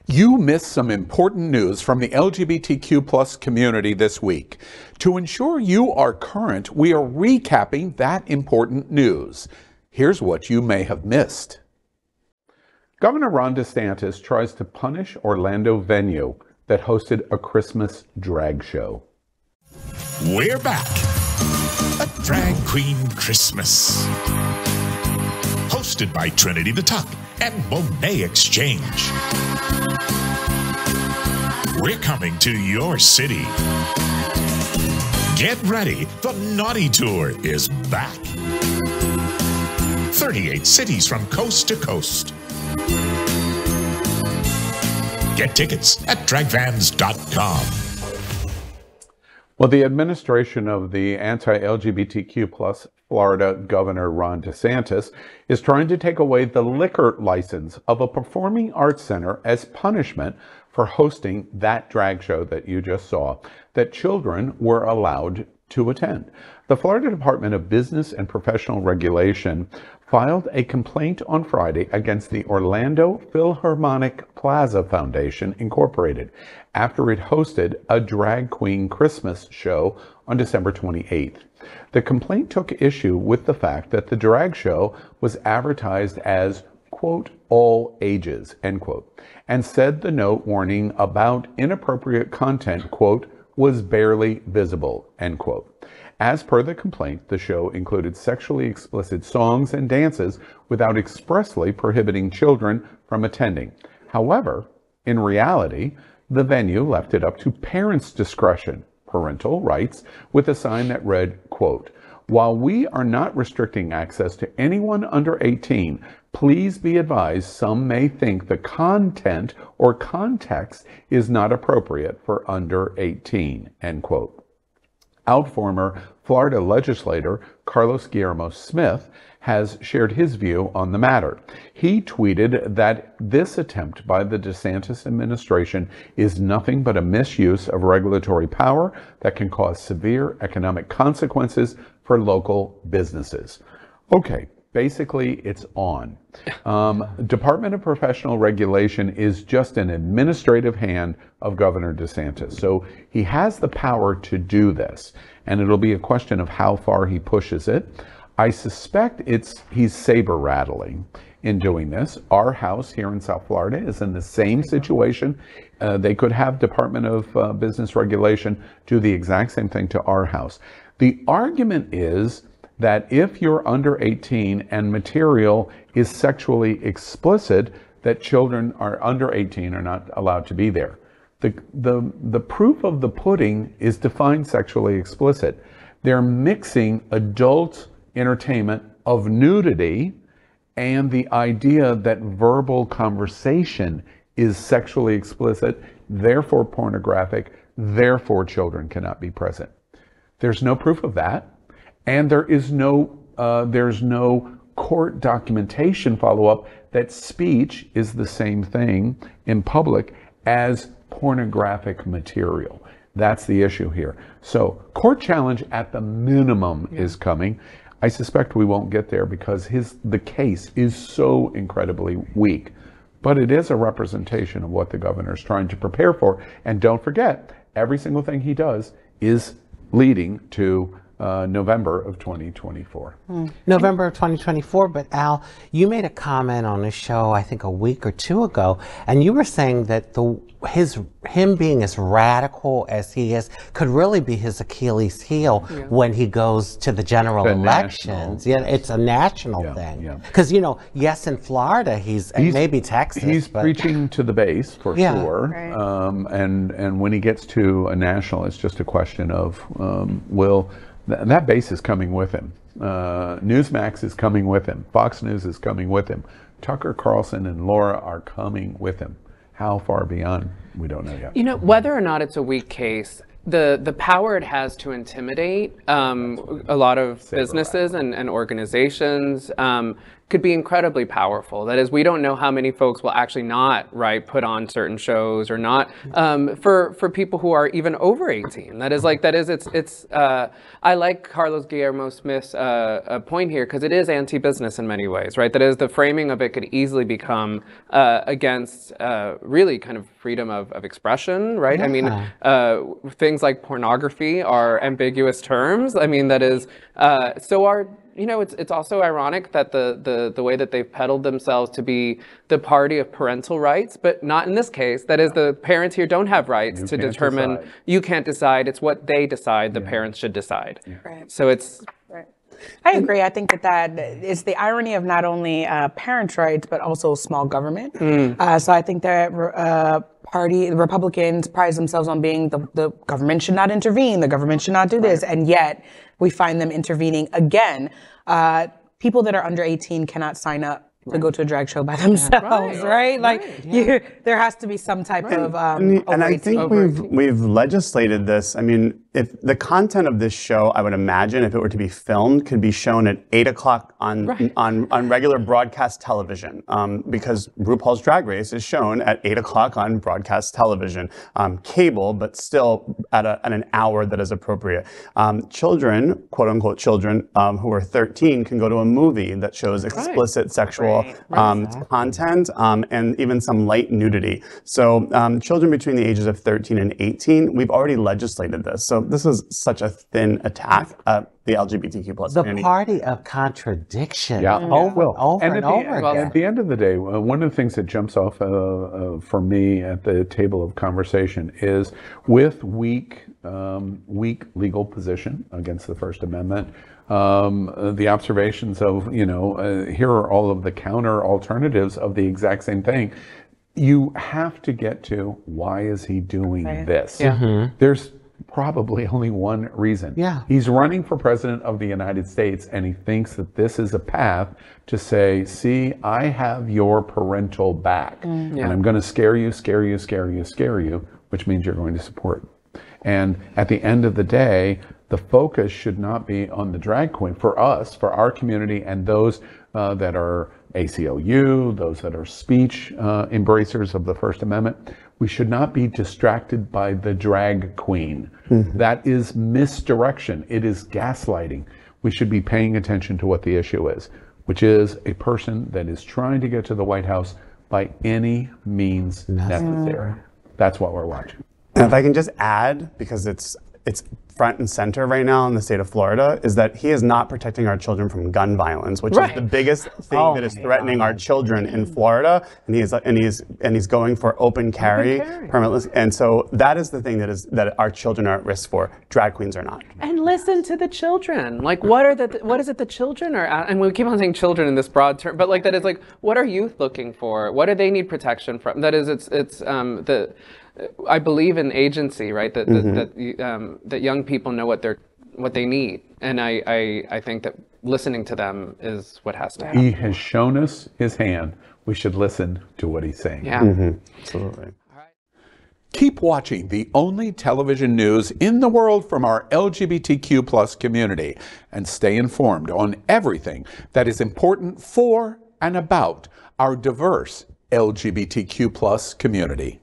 You missed some important news from the LGBTQ plus community this week. To ensure you are current, we are recapping that important news. Here's what you may have missed. Governor Ron DeSantis tries to punish Orlando venue that hosted a Christmas drag show. We're back. A Drag Queen Christmas. Hosted by Trinity the Tuck and Monet Exchange. We're coming to your city. Get ready, the Naughty Tour is back. 38 cities from coast to coast. Get tickets at dragvans.com. Well, the administration of the anti-LGBTQ plus Florida Governor Ron DeSantis is trying to take away the liquor license of a performing arts center as punishment for hosting that drag show that you just saw that children were allowed to attend. The Florida Department of Business and Professional Regulation filed a complaint on Friday against the Orlando Philharmonic Plaza Foundation, Incorporated, after it hosted a drag queen Christmas show on December 28th. The complaint took issue with the fact that the drag show was advertised as, quote, all ages, end quote, and said the note warning about inappropriate content, quote, was barely visible, end quote. As per the complaint, the show included sexually explicit songs and dances without expressly prohibiting children from attending. However, in reality, the venue left it up to parents' discretion, parental rights, with a sign that read, quote, while we are not restricting access to anyone under 18, please be advised some may think the content or context is not appropriate for under 18, end quote. Out former Florida legislator Carlos Guillermo Smith has shared his view on the matter. He tweeted that this attempt by the DeSantis administration is nothing but a misuse of regulatory power that can cause severe economic consequences for local businesses. Okay, basically it's on. Department of Professional Regulation is just an administrative hand of Governor DeSantis. So he has the power to do this, and it'll be a question of how far he pushes it. I suspect he's saber rattling in doing this. Our house here in South Florida is in the same situation. They could have Department of Business Regulation do the exact same thing to our house. The argument is that if you're under 18 and material is sexually explicit, that children are under 18 are not allowed to be there. The proof of the pudding is defined sexually explicit. They're mixing adult entertainment of nudity and the idea that verbal conversation is sexually explicit, therefore pornographic, therefore children cannot be present. There's no proof of that. And there's no court documentation follow-up that speech is the same thing in public as pornographic material. That's the issue here. So court challenge at the minimum is coming. I suspect we won't get there because the case is so incredibly weak. But it is a representation of what the governor is trying to prepare for. And don't forget, every single thing he does is leading to November of 2024. November of 2024, but Al, you made a comment on the show, I think a week or two ago, and you were saying that him being as radical as he is could really be his Achilles heel when he goes to the general elections. Yeah, it's a national thing. Because, yes, in Florida, he's maybe Texas. He's preaching to the base for sure. Right. And when he gets to a national, it's just a question of that base is coming with him. Newsmax is coming with him. Fox News is coming with him. Tucker Carlson and Laura are coming with him. How far beyond, we don't know yet. Whether or not it's a weak case, the power it has to intimidate a lot of businesses and organizations could be incredibly powerful. That is, we don't know how many folks will actually not, right, put on certain shows or not, for people who are even over 18. I like Carlos Guillermo Smith's point here, because it is anti-business in many ways, right? That is, the framing of it could easily become against really kind of freedom of expression, right? Yeah. I mean, things like pornography are ambiguous terms. I mean, that is, so are, you know, it's also ironic that the way that they've peddled themselves to be the party of parental rights, but not in this case. That is, the parents here don't have rights to determine. Decide. You can't decide. It's what they decide. The parents should decide. Yeah. Right. So it's. Right. I agree. I think that is the irony of not only parents' rights, but also small government. So I think that the Republicans prize themselves on being the government should not intervene, the government should not do this, and yet we find them intervening again. People that are under 18 cannot sign up to go to a drag show by themselves, right? Like, there has to be some type of and I think we've legislated this. I mean, if the content of this show, I would imagine, if it were to be filmed, could be shown at 8 o'clock on regular broadcast television, because RuPaul's Drag Race is shown at 8 o'clock on broadcast television, cable, but still at an hour that is appropriate. Children, quote unquote children, who are 13 can go to a movie that shows explicit sexual content, and even some light nudity. So children between the ages of 13 and 18, we've already legislated this. So this is such a thin attack at the LGBTQ plus community. The party of contradiction. Over and over again. At the end of the day, one of the things that jumps off for me at the table of conversation is, with weak legal position against the First Amendment, the observations of, here are all of the counter alternatives of the exact same thing. You have to get to, why is he doing this? There's probably only one reason. He's running for president of the United States, and he thinks that this is a path to say, see, I have your parental back, and I'm going to scare you, which means you're going to support. And at the end of the day, the focus should not be on the drag queen. For us, for our community, and those that are ACLU, those that are speech embracers of the First Amendment, we should not be distracted by the drag queen. That is misdirection. It is gaslighting. We should be paying attention to what the issue is, which is a person that is trying to get to the White House by any means necessary. That's what we're watching. And if I can just add, because it's front and center right now in the state of Florida, is that he is not protecting our children from gun violence, which is the biggest thing that is threatening our children in Florida. And he's going for open carry, permitless. And so that is the thing that our children are at risk for. Drag queens are not. And listen to the children. Like, what is it the children are at? And we keep on saying children in this broad term, but like, that is like, what are youth looking for? What do they need protection from? That is, I believe in agency, right? That young people know what they need, and I think that listening to them is what has to happen. He has shown us his hand. We should listen to what he's saying. Absolutely. Keep watching the only television news in the world from our LGBTQ plus community, and stay informed on everything that is important for and about our diverse LGBTQ plus community.